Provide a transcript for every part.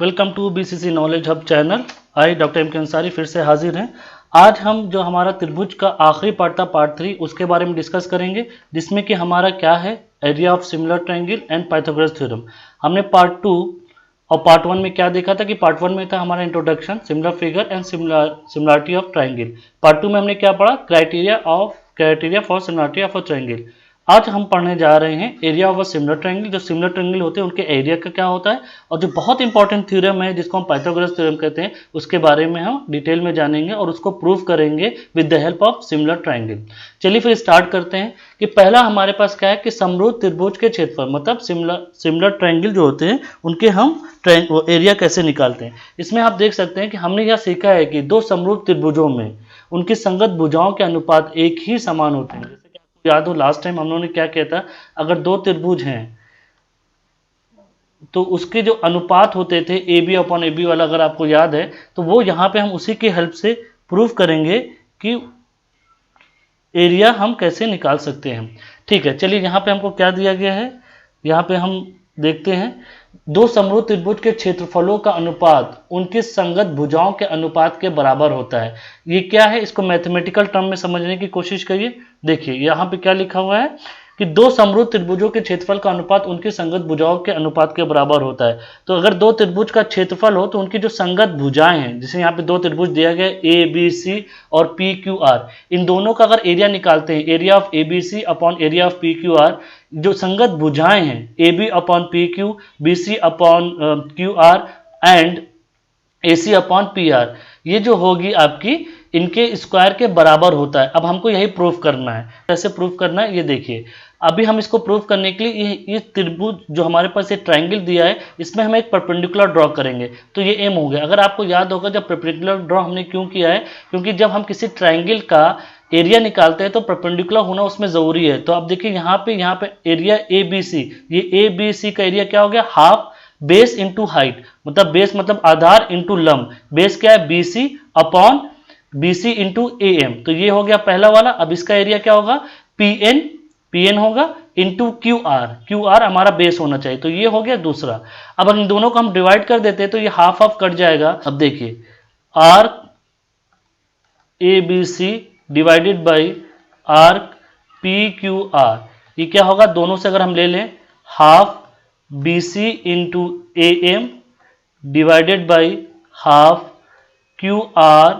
Welcome to BCC knowledge hub channel. I doctor M K Ansari फिर से हाजिर हैं। आज हम जो हमारा त्रिभुज का आखिरी पार्ट था पार्ट 3 उसके बारे में डिस्कस करेंगे, जिसमें कि हमारा क्या है area of similar triangle and Pythagoras theorem. हमने पार्ट 2 और पार्ट 1 में क्या देखा था कि पार्ट 1 में था हमारा introduction, similar figure and similarity of triangle. Part 2 में हमने क्या पढ़ा, criteria for similarity of a triangle. आज हम पढ़ने जा रहे हैं area of a similar triangle. जो सिमिलर ट्रायंगल होते हैं उनके एरिया का क्या होता है, और जो बहुत इंपॉर्टेंट थ्योरम है जिसको हम पाइथागोरस थ्योरम कहते हैं उसके बारे में हम डिटेल में जानेंगे और उसको प्रूव करेंगे with the help of similar triangle. चलिए फिर स्टार्ट करते हैं कि पहला हमारे पास क्या है कि समरूप त्रिभुज के क्षेत्रफल मतलब सिमिलर ट्रायंगल जो होते हैं उनके हम एरिया कैसे निकालते हैं। इसमें आप देख सकते हैं कि हमने यह सीखा है कि दो समरूप त्रिभुजों में उनकी संगत भुजाओं के अनुपात एक ही समान होते हैं। जैसे कि आपको याद हो लास्ट टाइम हम लोगों ने क्या किया था, अगर दो त्रिभुज हैं तो उसके जो अनुपात होते थे A B upon A B वाला, अगर आपको याद है तो वो यहाँ पे हम उसी की हेल्प से प्रूव करेंगे कि एरिया हम कैसे निकाल सकते हैं। ठीक है, चलिए यहाँ पे हमको क्या दिया गया है, यहाँ पे हम देखते हैं दो समरूप त्रिभुज के क्षेत्रफलों का अनुपात उनकी संगत भुजाओं के अनुपात के बराबर होता है। ये क्या है, इसको मैथमेटिकल टर्म में समझने की कोशिश करिए। देखिए यहाँ पे क्या लिखा हुआ है कि दो समरूप त्रिभुजों के क्षेत्रफल का अनुपात उनकी संगत भुजाओं के अनुपात के बराबर होता है। तो अगर दो त्रिभुज का क्षेत्रफल हो तो उनकी जो संगत भुजाएं हैं, जैसे यहाँ पे दो त्रिभुज दिया गया ए बी सी और पी क्यू आर, इन दोनों का अगर एरिया निकालते हैं, area of A B C upon area of P Q R, जो संगत भुजाएं हैं A B upon P Q, B C upon Q R and A C upon P R, ये जो होगी आपकी इनके स्क्वायर के बराबर होता है। अब हमको यही प्रूफ करना है। कैसे प्रूफ करना है ये देखिए। अभी हम इसको प्रूफ करने के लिए ये त्रिभुज जो हमारे पास ये ट्रायंगल दिया है इसमें हम एक परपेंडिकुलर ड्रॉ करेंगे, तो ये एम हो गया। अगर आपको याद होगा जब परपेंडिकुलर ड्रॉ हमने क्यों किया है, क्योंकि जब हम किसी ट्रायंगल का एरिया निकालते हैं तो परपेंडिकुलर होना उसमें जरूरी है। तो आप देखिए यहाँ पे एरिया ए बी सी, ये ए बी सी का एरिया क्या हो गया, हाफ बेस इंटू हाइट, मतलब बेस मतलब आधार इंटू लंब, बेस क्या है B C upon B C into A M, तो ये हो गया पहला वाला। अब इसका एरिया क्या होगा, पी एन होगा इंटू क्यू आर हमारा बेस होना चाहिए, तो ये हो गया दूसरा। अब इन दोनों को हम डिवाइड कर देते हैं तो ये हाफ हाफ कट जाएगा। अब देखिए arc A B C divided by arc P Q R, ये क्या होगा, दोनों से अगर हम ले लें half B C into A M divided by half Q R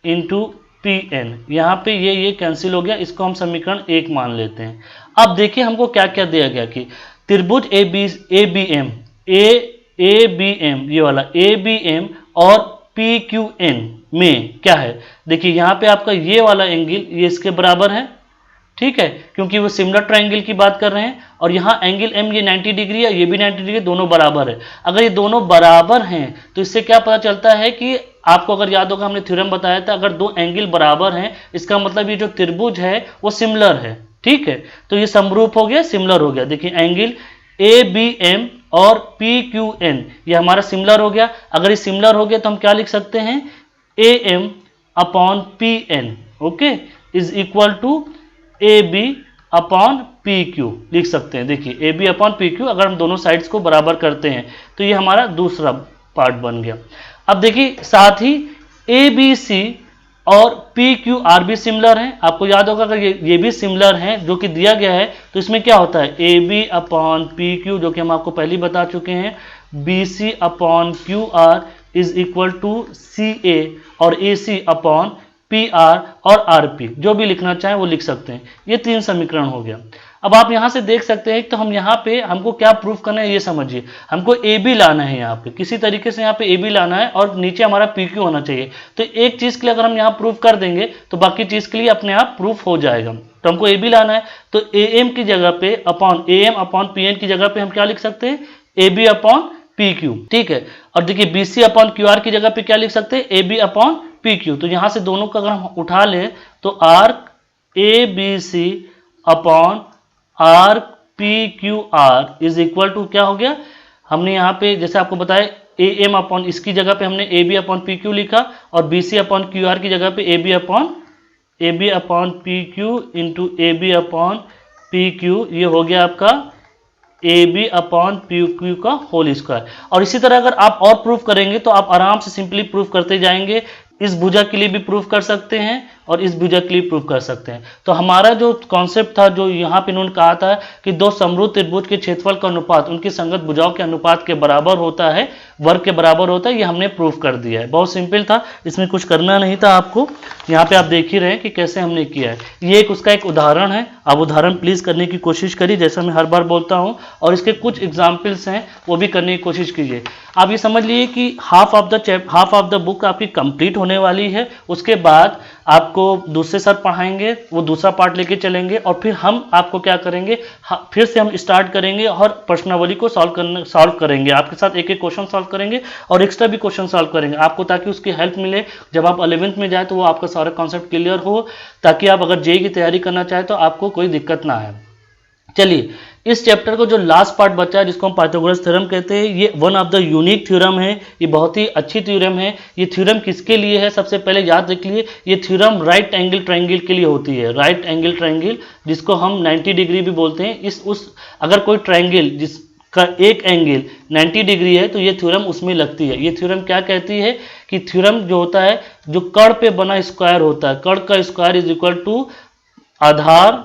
into P N, यहाँ पे ये कैंसिल हो गया, इसको हम समीकरण 1 मान लेते हैं। अब देखिए हमको क्या क्या दिया गया कि त्रिभुज ए बी एम ये वाला ए बी एम और पी क्यू एन में क्या है, देखिए यहाँ पे आपका ये वाला एंगल ये इसके बराबर है, ठीक है, क्योंकि वो सिमिलर ट्रायंगल की बात कर रहे हैं। और यहाँ एंगल एम ये 90 डिग्री है, ये भी 90 डिग्री, दोनों बराबर है। अगर ये दोनों बराबर हैं तो इससे क्या पता चलता है कि आपको अगर याद होगा हमने थ्योरम बताया था, अगर दो एंगल बराबर हैं इसका मतलब ये जो त्रिभुज है वो सिमिलर है, ठीक है। तो ये समरूप हो गया, सिमिलर हो गया। देखिए एंगल ए बी एम और पी क्यू एन ये हमारा सिमिलर हो गया। अगर ये सिमिलर हो गया तो हम क्या लिख सकते हैं, A M upon P N, okay, is equal to A B upon P Q लिख सकते हैं। देखिए A B upon P Q अगर हम दोनों साइड्स को बराबर करते हैं तो ये हमारा दूसरा पार्ट बन गया। अब देखिए साथ ही ए बी सी और पी क्यू आर भी सिमिलर हैं। आपको याद होगा अगर ये भी सिमिलर हैं जो कि दिया गया है तो इसमें क्या होता है, A B upon P Q जो कि हम आपको पहले ही बता चुके हैं, B C upon Q R is equal to C A और A C upon P R और आर पी, जो भी लिखना चाहें वो लिख सकते हैं। ये 3 समीकरण हो गया। अब आप यहां से देख सकते हैं तो हम यहाँ पे हमको क्या प्रूफ करना है ये समझिए। हमको ए बी लाना है, यहाँ पे किसी तरीके से यहाँ पे ए बी लाना है और नीचे हमारा पी क्यू होना चाहिए। तो एक चीज के लिए अगर हम यहाँ प्रूफ कर देंगे तो बाकी चीज के लिए अपने आप प्रूफ हो जाएगा। तो हमको ए बी लाना है तो ए एम की जगह पे upon A M upon P N की जगह पे हम क्या लिख सकते हैं, A B upon P Q, ठीक है। और देखिए B C upon Q R की जगह पे क्या लिख सकते हैं, A B upon P Q. तो यहां से दोनों का अगर हम उठा लें तो arc A B C upon arc P Q R is equal to क्या हो गया, हमने यहाँ पे जैसे आपको बताया ए एम अपॉन इसकी जगह पे हमने A B upon P Q लिखा और B C upon Q R की जगह पे A B upon P Q into A B upon P Q, ये हो गया आपका A B upon P Q का होल स्क्वायर। और इसी तरह अगर आप और प्रूफ करेंगे तो आप आराम से सिंपली प्रूफ करते जाएंगे। इस भुजा के लिए भी प्रूफ कर सकते हैं और इस भुजा के लिए प्रूफ कर सकते हैं। तो हमारा जो कॉन्सेप्ट था, जो यहाँ पे इन्होंने कहा था कि दो समरूप त्रिभुज के क्षेत्रफल का अनुपात उनकी संगत भुजाओं के अनुपात के बराबर होता है, वर्ग के बराबर होता है, ये हमने प्रूफ कर दिया है। बहुत सिंपल था, इसमें कुछ करना नहीं था आपको। यहाँ पे आप देख ही रहे हैं कि कैसे हमने किया है। ये एक उसका एक उदाहरण है, आप उदाहरण प्लीज करने की कोशिश करिए, जैसा मैं हर बार बोलता हूँ, और इसके कुछ एग्जाम्पल्स हैं वो भी करने की कोशिश कीजिए। आप ये समझ लीजिए कि हाफ ऑफ द बुक आपकी कंप्लीट होने वाली है। उसके बाद आपको दूसरे सर पढ़ाएंगे, वो दूसरा पार्ट लेके चलेंगे और फिर हम आपको क्या करेंगे, फिर से हम स्टार्ट करेंगे और प्रश्नावली को सॉल्व करेंगे। आपके साथ एक एक क्वेश्चन सॉल्व करेंगे और एक्स्ट्रा भी क्वेश्चन सॉल्व करेंगे आपको, ताकि उसकी हेल्प मिले जब आप 11th में जाए तो वो आपका सारा कॉन्सेप्ट क्लियर हो, ताकि आप अगर जेईई की तैयारी करना चाहे तो आपको कोई दिक्कत ना आए। चलिए, इस चैप्टर को जो लास्ट पार्ट बचा है जिसको हम पाइथागोरस थ्योरम कहते हैं, ये one of the unique theorem है। ये बहुत ही अच्छी थ्योरम है। ये थ्योरम किसके लिए है, सबसे पहले याद रख लिए, ये थ्योरम राइट एंगल ट्रायंगल के लिए होती है। राइट एंगल ट्रायंगल, जिसको हम 90 डिग्री भी बोलते हैं। अगर कोई ट्रायंगल जिसका एक एंगल 90 डिग्री है तो ये थ्योरम उसमें लगती है। ये थ्योरम क्या कहती है कि थ्योरम जो होता है, जो कर्ण पे बना स्क्वायर होता है, कर्ण का स्क्वायर इज इक्वल टू आधार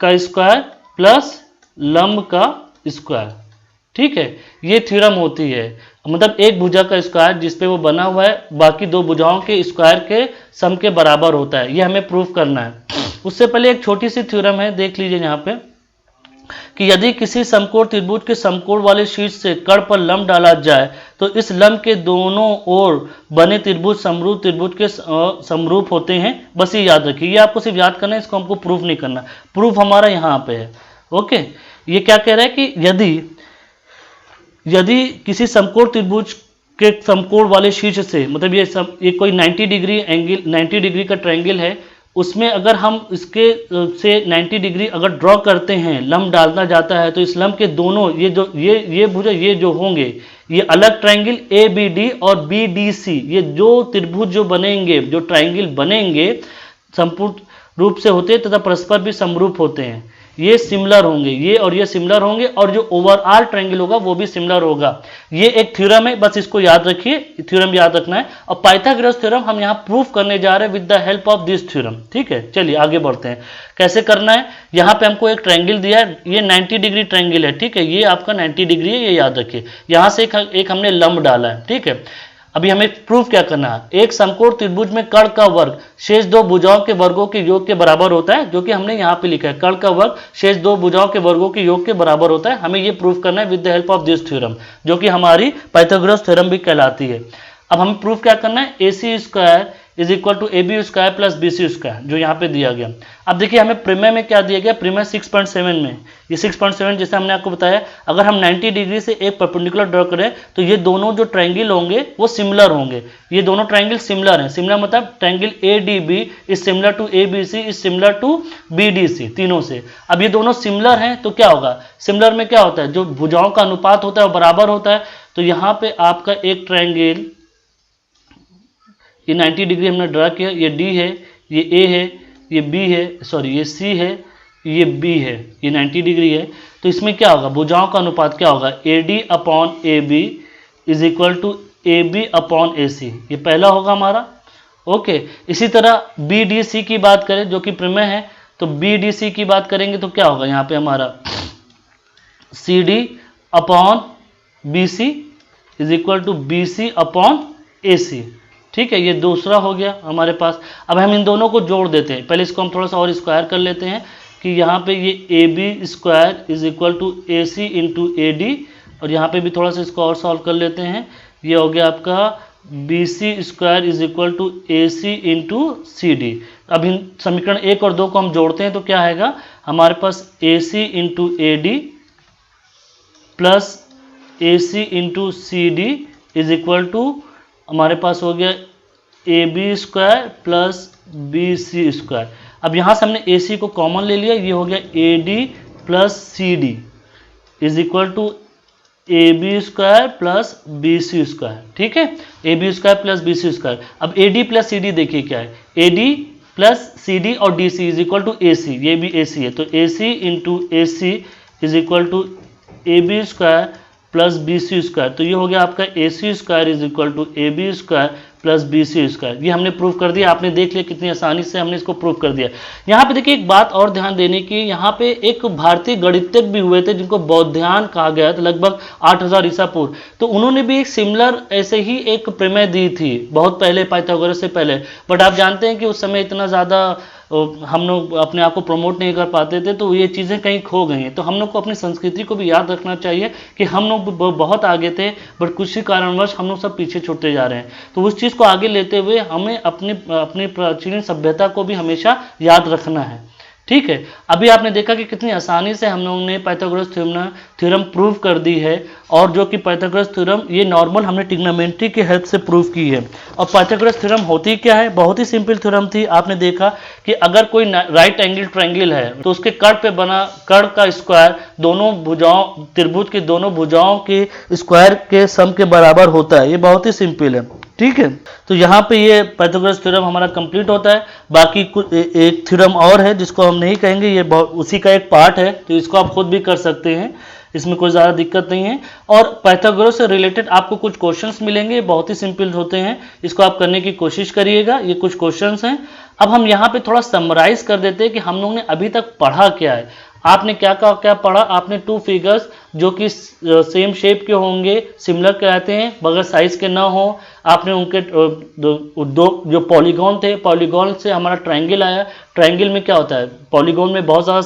का स्क्वायर प्लस लंब का स्क्वायर। ठीक है, ये थ्योरम होती है। मतलब एक भुजा का स्क्वायर जिस पे वो बना हुआ है बाकी दो भुजाओं के स्क्वायर के सम के बराबर होता है, ये हमें प्रूफ करना है। उससे पहले एक छोटी सी थ्योरम है, देख लीजिए यहाँ पे, कि यदि किसी समकोण त्रिभुज के समकोण वाले शीर्ष से कर्ण पर लंब डाला जाए तो इस लंब के दोनों ओर बने त्रिभुज समरूप त्रिभुज के समरूप होते हैं। बस ये याद रखिए, ये आपको सिर्फ याद करना है, इसको हमको प्रूफ नहीं करना। प्रूफ हमारा यहाँ पे है। ओके, ये क्या कह रहा है कि यदि किसी समकोण त्रिभुज के समकोण वाले शीर्ष से, मतलब ये कोई 90 डिग्री एंगल, 90 डिग्री का ट्रायंगल है, उसमें अगर हम इसके से 90 डिग्री अगर ड्रॉ करते हैं, लंब डालना जाता है, तो इस लंब के दोनों ये भुजा ये जो होंगे, ये अलग ट्रायंगल ए बी डी और बी डी सी, ये जो त्रिभुज जो बनेंगे, जो ट्रायंगल बनेंगे, संपूर्ण रूप से होते हैं तथा परस्पर भी समरूप होते हैं। ये सिमिलर होंगे, ये और ये सिमिलर होंगे, और जो ओवरऑल ट्रायंगल होगा वो भी सिमिलर होगा। ये एक थ्योरम है, बस इसको याद रखिए, थ्योरम याद रखना है। और पाइथागोरस थ्योरम हम यहाँ प्रूफ करने जा रहे हैं with the help of this theorem. ठीक है, चलिए आगे बढ़ते हैं। कैसे करना है, यहाँ पे हमको एक ट्रायंगल दिया है, ये 90 डिग्री ट्रायंगल है। ठीक है, ये आपका 90 डिग्री है, ये याद रखिए। यहाँ से एक हमने लंब डाला है। ठीक है, अभी हमें प्रूफ क्या करना है, एक समकोण त्रिभुज में कर्ण का वर्ग शेष दो भुजाओं के वर्गों के योग के बराबर होता है, जो कि हमने यहाँ पे लिखा है, कर्ण का वर्ग शेष दो भुजाओं के वर्गों के योग के बराबर होता है। हमें ये प्रूफ करना है with the help of this theorem, जो कि हमारी पाइथागोरस थ्योरम भी कहलाती है। अब हमें प्रूफ क्या करना है, A C square is equal to A B square plus B C square, जो यहाँ पे दिया गया। अब देखिए हमें प्रमेय में क्या दिया गया, प्रमेय 6.7 में, ये 6.7 जैसे हमने आपको बताया, अगर हम 90 डिग्री से एक परपेंडिकुलर ड्रॉ करें तो ये दोनों जो ट्रायंगल होंगे वो सिमिलर होंगे। ये दोनों ट्रायंगल सिमिलर हैं। सिमिलर मतलब triangle A D B is similar to A B C is similar to B D C, तीनों से। अब ये दोनों सिमिलर हैं तो क्या होगा, सिमिलर में क्या होता है, जो भुजाओं का अनुपात होता है वो बराबर होता है। तो यहाँ पे आपका एक ट्रायंगल, ये 90 डिग्री हमने ड्रा किया, ये डी है, ये ए है, ये बी है, सॉरी ये सी है, ये बी है, ये 90 डिग्री है। तो इसमें क्या होगा, भुजाओं का अनुपात क्या होगा, A D upon A B is equal to A B upon A C, ये पहला होगा हमारा। ओके, इसी तरह बी डी सी की बात करें जो कि प्रमेय है, तो बी डी सी की बात करेंगे तो क्या होगा यहाँ पे हमारा C D upon B C is equal to B C upon A C. ठीक है, ये दूसरा हो गया हमारे पास। अब हम इन दोनों को जोड़ देते हैं, पहले इसको हम थोड़ा सा और स्क्वायर कर लेते हैं कि यहाँ पे ये A B square is equal to A C into A D, और यहाँ पे भी थोड़ा सा इसको और सॉल्व कर लेते हैं। ये हो गया आपका B C square is equal to A C into C D. अब इन समीकरण 1 और 2 को हम जोड़ते हैं तो क्या आएगा, हमारे पास A C into A D plus A C into C D is equal to हमारे पास हो गया A B square plus B C square. अब यहाँ से हमने ए सी को कॉमन ले लिया, ये हो गया A D plus C D is equal to A B square plus B C square. ठीक है, A B square plus B C square. अब A D plus C D देखिए क्या है, A D plus C D और D C is equal to A C, ये भी A C है, तो A C into A C is equal to A B square plus B C square. तो ये हो गया आपका A C square is equal to A B square plus B C square. ये हमने प्रूव कर दिया, आपने देख लिया कितनी आसानी से हमने इसको प्रूव कर दिया। यहाँ पे देखिए एक बात और ध्यान देने की, यहाँ पे एक भारतीय गणितज्ञ भी हुए थे जिनको बौद्धायन कहा गया था, लगभग 8000 ईसा पूर्व। तो उन्होंने भी एक सिमिलर ऐसे ही एक प्रमेय दी थी बहुत पहले, पाइथागोरस से पहले। बट आप जानते हैं कि उस समय इतना ज़्यादा हम लोग अपने आप को प्रमोट नहीं कर पाते थे, तो ये चीज़ें कहीं खो गई हैं। तो हम लोग को अपनी संस्कृति को भी याद रखना चाहिए कि हम लोग बहुत आगे थे, बट कुछ ही कारणवश हम लोग सब पीछे छूटते जा रहे हैं। तो उस चीज़ को आगे लेते हुए हमें अपनी प्राचीन सभ्यता को भी हमेशा याद रखना है। ठीक है, अभी आपने देखा कि कितनी आसानी से हम लोगों ने पाइथागोरस थ्योरम प्रूव कर दी है। और जो कि पाइथागोरस थ्योरम ये नॉर्मल हमने ट्रिग्नोमेट्री की हेल्प से प्रूव की है। और पाइथागोरस थ्योरम होती क्या है, बहुत ही सिंपल थ्योरम थी। आपने देखा कि अगर कोई राइट एंगल ट्रायंगल है तो उसके कड़ पे बना कड़ का स्क्वायर दोनों भुजाओं, त्रिभुज की दोनों भुजाओं के स्क्वायर के सम के बराबर होता है। ये बहुत ही सिंपल है। ठीक है, तो यहाँ पे ये पाइथागोरस थ्योरम हमारा कंप्लीट होता है। बाकी कुछ एक थ्योरम और है जिसको हम नहीं कहेंगे, ये उसी का एक पार्ट है, तो इसको आप खुद भी कर सकते हैं, इसमें कोई ज़्यादा दिक्कत नहीं है। और पाइथागोरस से रिलेटेड आपको कुछ क्वेश्चंस मिलेंगे, बहुत ही सिंपल होते हैं, इसको आप करने की कोशिश करिएगा। ये कुछ क्वेश्चंस हैं। अब हम यहाँ पे थोड़ा समराइज कर देते हैं कि हम लोग ने अभी तक पढ़ा क्या है। आपने क्या पढ़ा, आपने टू फिगर्स जो कि सेम शेप के होंगे, सिमिलर कहते हैं, बगैर साइज के ना हो। आपने उनके दो जो पॉलीगॉन थे, पॉलीगॉन से हमारा ट्रायंगल आया। ट्रायंगल में क्या होता है, पॉलीगॉन में बहुत ज़्यादा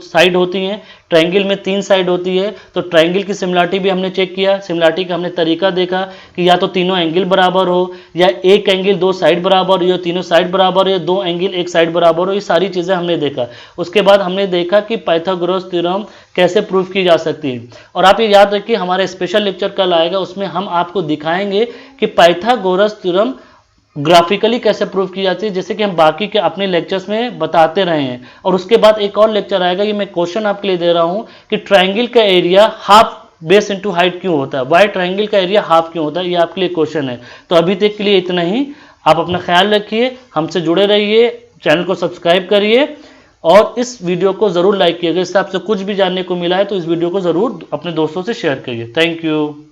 साइड होती हैं, ट्रायंगल में 3 साइड होती है। तो ट्रायंगल की सिमिलरिटी भी हमने चेक किया। सिमिलरिटी का हमने तरीका देखा कि या तो तीनों एंगल बराबर हो, या एक एंगल 2 साइड बराबर हो, या तीनों साइड बराबर हो, या 2 एंगल 1 साइड बराबर हो। ये सारी चीज़ें हमने देखा। उसके बाद हमने देखा कि पाइथागोरस थ्योरम कैसे प्रूव की जा सकती है। और आप ये याद रखिए, हमारा स्पेशल लेक्चर कल आएगा, उसमें हम आपको दिखाएंगे कि पाइथागोरस थ्योरम ग्राफिकली कैसे प्रूव की जाती है, जैसे कि हम बाकी के अपने लेक्चर्स में बताते रहे हैं। और उसके बाद एक और लेक्चर आएगा, ये मैं क्वेश्चन आपके लिए दे रहा हूं कि ट्रायंगल का area half base into height क्यों होता है, वाई ट्रायंगल का एरिया हाफ क्यों होता है, ये आपके लिए क्वेश्चन है। तो अभी तक के लिए इतना ही। आप अपना ख्याल रखिए, हमसे जुड़े रहिए, चैनल को सब्सक्राइब करिए और इस वीडियो को ज़रूर लाइक कीजिएगा। इससे आपसे कुछ भी जानने को मिला है तो इस वीडियो को ज़रूर अपने दोस्तों से शेयर करिए। Thank you.